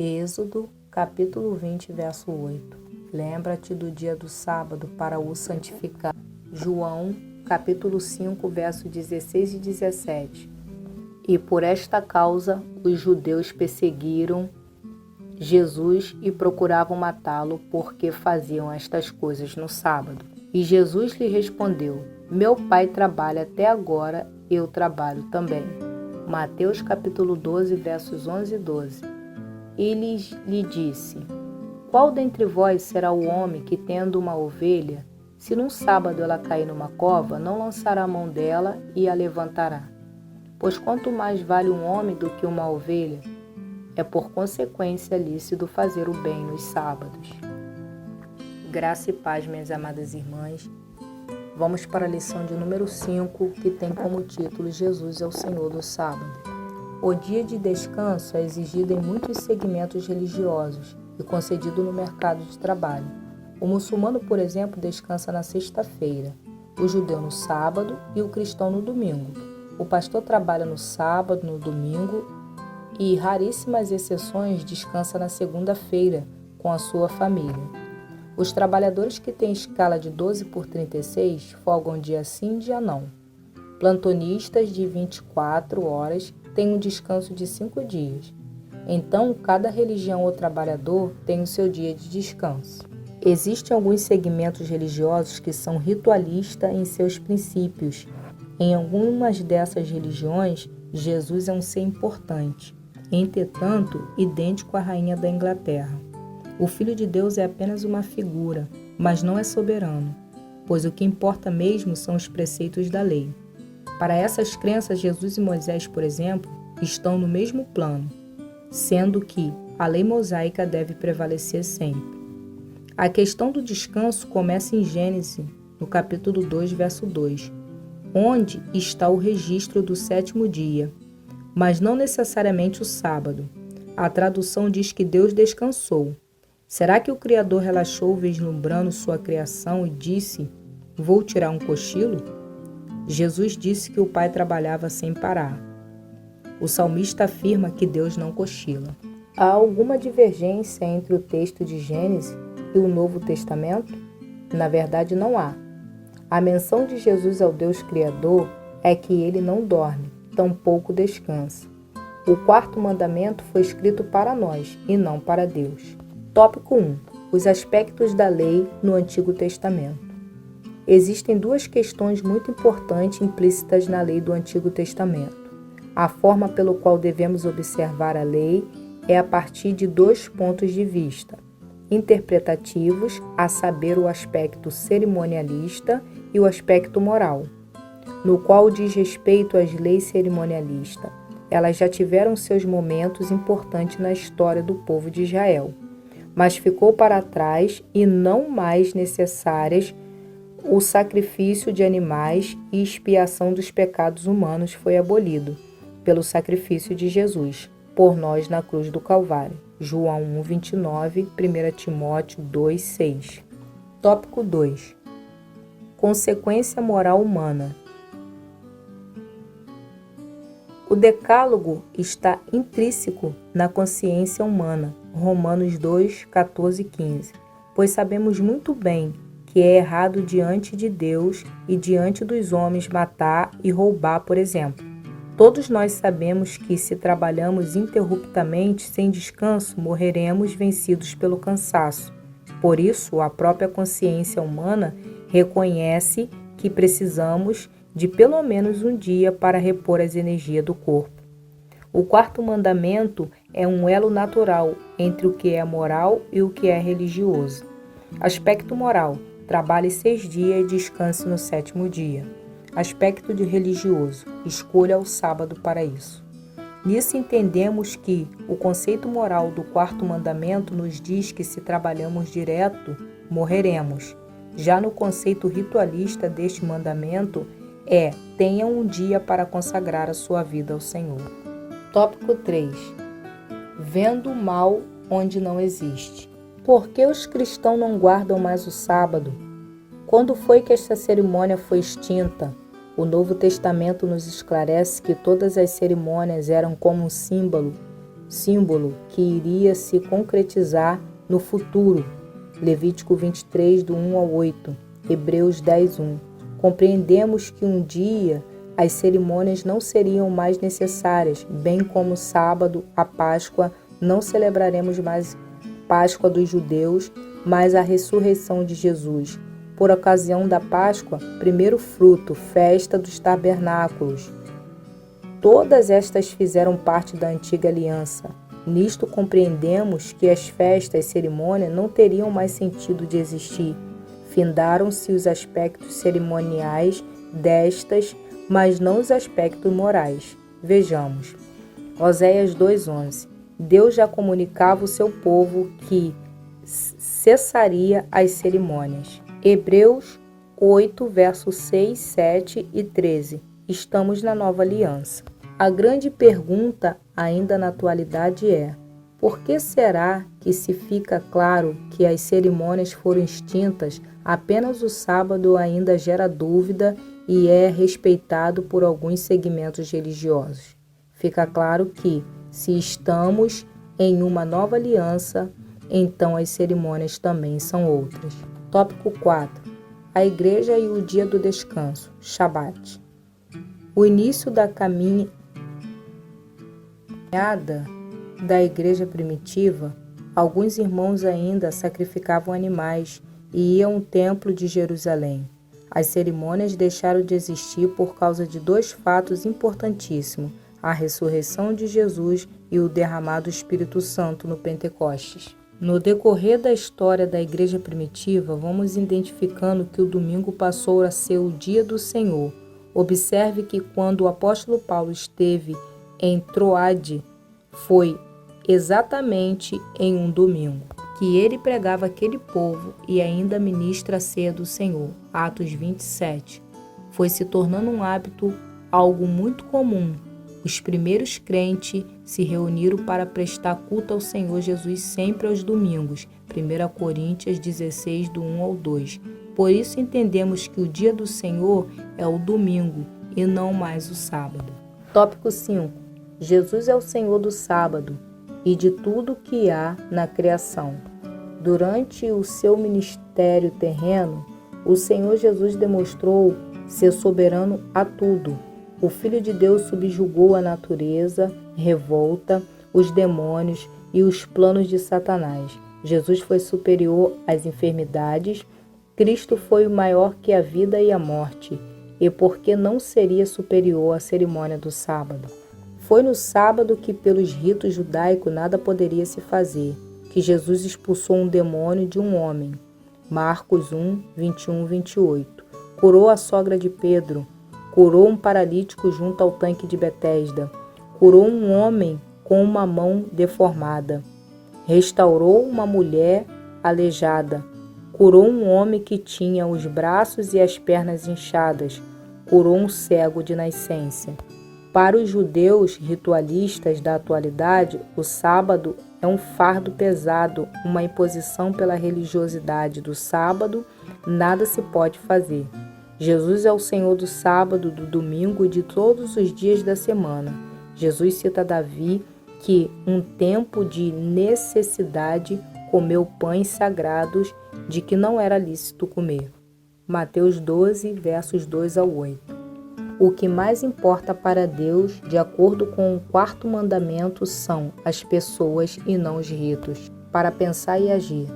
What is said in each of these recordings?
Êxodo, capítulo 20, verso 8. Lembra-te do dia do sábado para o santificar. João, capítulo 5, verso 16 e 17. E por esta causa os judeus perseguiram Jesus e procuravam matá-lo, porque faziam estas coisas no sábado. E Jesus lhe respondeu: Meu Pai trabalha até agora, eu trabalho também. Mateus capítulo 12, versos 11 e 12. E lhe disse: Qual dentre vós será o homem que, tendo uma ovelha, se num sábado ela cair numa cova, não lançará a mão dela e a levantará? Pois quanto mais vale um homem do que uma ovelha, é por consequência lícito fazer o bem nos sábados. Graça e paz, minhas amadas irmãs. Vamos para a lição de número 5, que tem como título Jesus é o Senhor do Sábado. O dia de descanso é exigido em muitos segmentos religiosos e concedido no mercado de trabalho. O muçulmano, por exemplo, descansa na sexta-feira, o judeu no sábado e o cristão no domingo. O pastor trabalha no sábado, no domingo e, raríssimas exceções, descansa na segunda-feira com a sua família. Os trabalhadores que têm escala de 12 por 36 folgam dia sim, dia não. Plantonistas de 24 horas têm um descanso de 5 dias. Então, cada religião ou trabalhador tem o seu dia de descanso. Existem alguns segmentos religiosos que são ritualistas em seus princípios. Em algumas dessas religiões, Jesus é um ser importante, entretanto, idêntico à rainha da Inglaterra. O Filho de Deus é apenas uma figura, mas não é soberano, pois o que importa mesmo são os preceitos da lei. Para essas crenças, Jesus e Moisés, por exemplo, estão no mesmo plano, sendo que a lei mosaica deve prevalecer sempre. A questão do descanso começa em Gênesis, no capítulo 2, verso 2, onde está o registro do sétimo dia, mas não necessariamente o sábado. A tradução diz que Deus descansou. Será que o Criador relaxou vislumbrando sua criação e disse: Vou tirar um cochilo? Jesus disse que o Pai trabalhava sem parar. O salmista afirma que Deus não cochila. Há alguma divergência entre o texto de Gênesis e o Novo Testamento? Na verdade, não há. A menção de Jesus ao Deus Criador é que ele não dorme, tampouco descansa. O quarto mandamento foi escrito para nós e não para Deus. Tópico 1. Os aspectos da lei no Antigo Testamento. Existem duas questões muito importantes implícitas na lei do Antigo Testamento. A forma pelo qual devemos observar a lei é a partir de dois pontos de vista interpretativos, a saber, o aspecto cerimonialista e o aspecto moral. No qual diz respeito às leis cerimonialistas, elas já tiveram seus momentos importantes na história do povo de Israel, mas ficou para trás e não mais necessárias. O sacrifício de animais e expiação dos pecados humanos foi abolido pelo sacrifício de Jesus, por nós na cruz do Calvário. João 1, 29, 1 Timóteo 2, 6. Tópico 2. Consequência moral humana. O decálogo está intrínseco na consciência humana. Romanos 2, 14 e 15. Pois sabemos muito bem que é errado diante de Deus e diante dos homens matar e roubar, por exemplo. Todos nós sabemos que, se trabalhamos interruptamente, sem descanso, morreremos vencidos pelo cansaço. Por isso, a própria consciência humana reconhece que precisamos de pelo menos um dia para repor as energias do corpo. O quarto mandamento é um elo natural entre o que é moral e o que é religioso. Aspecto moral: trabalhe 6 dias e descanse no 7º dia. Aspecto de religioso: escolha o sábado para isso. Nisso entendemos que o conceito moral do quarto mandamento nos diz que, se trabalhamos direto, morreremos. Já no conceito ritualista deste mandamento tenha um dia para consagrar a sua vida ao Senhor. Tópico 3. Vendo o mal onde não existe. Por que os cristãos não guardam mais o sábado? Quando foi que esta cerimônia foi extinta? O Novo Testamento nos esclarece que todas as cerimônias eram como um símbolo símbolo que iria se concretizar no futuro. Levítico 23, do 1 ao 8, Hebreus 10, 1. Compreendemos que um dia as cerimônias não seriam mais necessárias, bem como o sábado, a Páscoa, não celebraremos mais Páscoa dos judeus, mas a ressurreição de Jesus. Por ocasião da Páscoa, primeiro fruto, festa dos tabernáculos. Todas estas fizeram parte da antiga aliança. Nisto compreendemos que as festas e cerimônias não teriam mais sentido de existir. Findaram-se os aspectos cerimoniais destas, mas não os aspectos morais. Vejamos. Oséias 2:11. Deus já comunicava ao seu povo que cessaria as cerimônias. Hebreus 8, versos 6, 7 e 13. Estamos na nova aliança. A grande pergunta ainda na atualidade é: por que será que se fica claro que as cerimônias foram extintas, apenas o sábado ainda gera dúvida e é respeitado por alguns segmentos religiosos? Fica claro que, se estamos em uma nova aliança, então as cerimônias também são outras. Tópico 4. A igreja e o dia do descanso, Shabat. O início da caminhada da igreja primitiva, alguns irmãos ainda sacrificavam animais e iam ao templo de Jerusalém. As cerimônias deixaram de existir por causa de dois fatos importantíssimos: a ressurreição de Jesus e o derramado do Espírito Santo no Pentecostes. No decorrer da história da igreja primitiva, vamos identificando que o domingo passou a ser o dia do Senhor. Observe que quando o apóstolo Paulo esteve em Troade, foi exatamente em um domingo que ele pregava aquele povo e ainda ministra a ceia do Senhor. Atos 27. Foi se tornando um hábito, algo muito comum. Os primeiros crentes se reuniram para prestar culto ao Senhor Jesus sempre aos domingos. 1 Coríntios 16, do 1 ao 2. Por isso entendemos que o dia do Senhor é o domingo e não mais o sábado. Tópico 5. Jesus é o Senhor do sábado e de tudo que há na criação. Durante o seu ministério terreno, o Senhor Jesus demonstrou ser soberano a tudo. O Filho de Deus subjugou a natureza, revolta, os demônios e os planos de Satanás. Jesus foi superior às enfermidades. Cristo foi maior que a vida e a morte. E por que não seria superior à cerimônia do sábado? Foi no sábado que, pelos ritos judaicos, nada poderia se fazer, que Jesus expulsou um demônio de um homem. Marcos 1, 21, 28. Curou a sogra de Pedro. Curou um paralítico junto ao tanque de Betesda. Curou um homem com uma mão deformada. Restaurou uma mulher aleijada. Curou um homem que tinha os braços e as pernas inchadas. Curou um cego de nascença. Para os judeus ritualistas da atualidade, o sábado é um fardo pesado, uma imposição pela religiosidade do sábado, nada se pode fazer. Jesus é o Senhor do sábado, do domingo e de todos os dias da semana. Jesus cita Davi que, um tempo de necessidade, comeu pães sagrados de que não era lícito comer. Mateus 12, versos 2 ao 8. O que mais importa para Deus, de acordo com o quarto mandamento, são as pessoas e não os ritos. Para pensar e agir.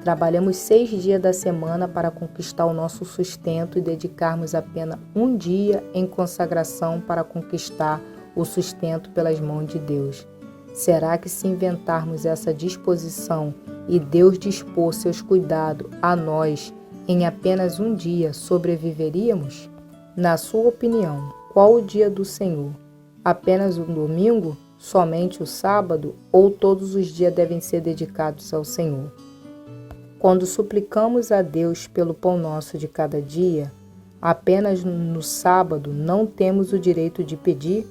Trabalhamos 6 dias da semana para conquistar o nosso sustento e dedicarmos apenas um dia em consagração para conquistar o sustento pelas mãos de Deus. Será que se inventarmos essa disposição e Deus dispor seus cuidados a nós em apenas um dia, sobreviveríamos? Na sua opinião, qual o dia do Senhor? Apenas um domingo? Somente o sábado? Ou todos os dias devem ser dedicados ao Senhor? Quando suplicamos a Deus pelo pão nosso de cada dia, apenas no sábado não temos o direito de pedir?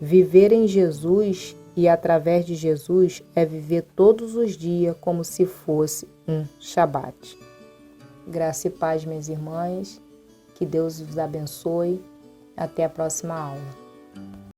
Viver em Jesus e através de Jesus é viver todos os dias como se fosse um Shabat. Graça e paz, minhas irmãs. Que Deus os abençoe. Até a próxima aula.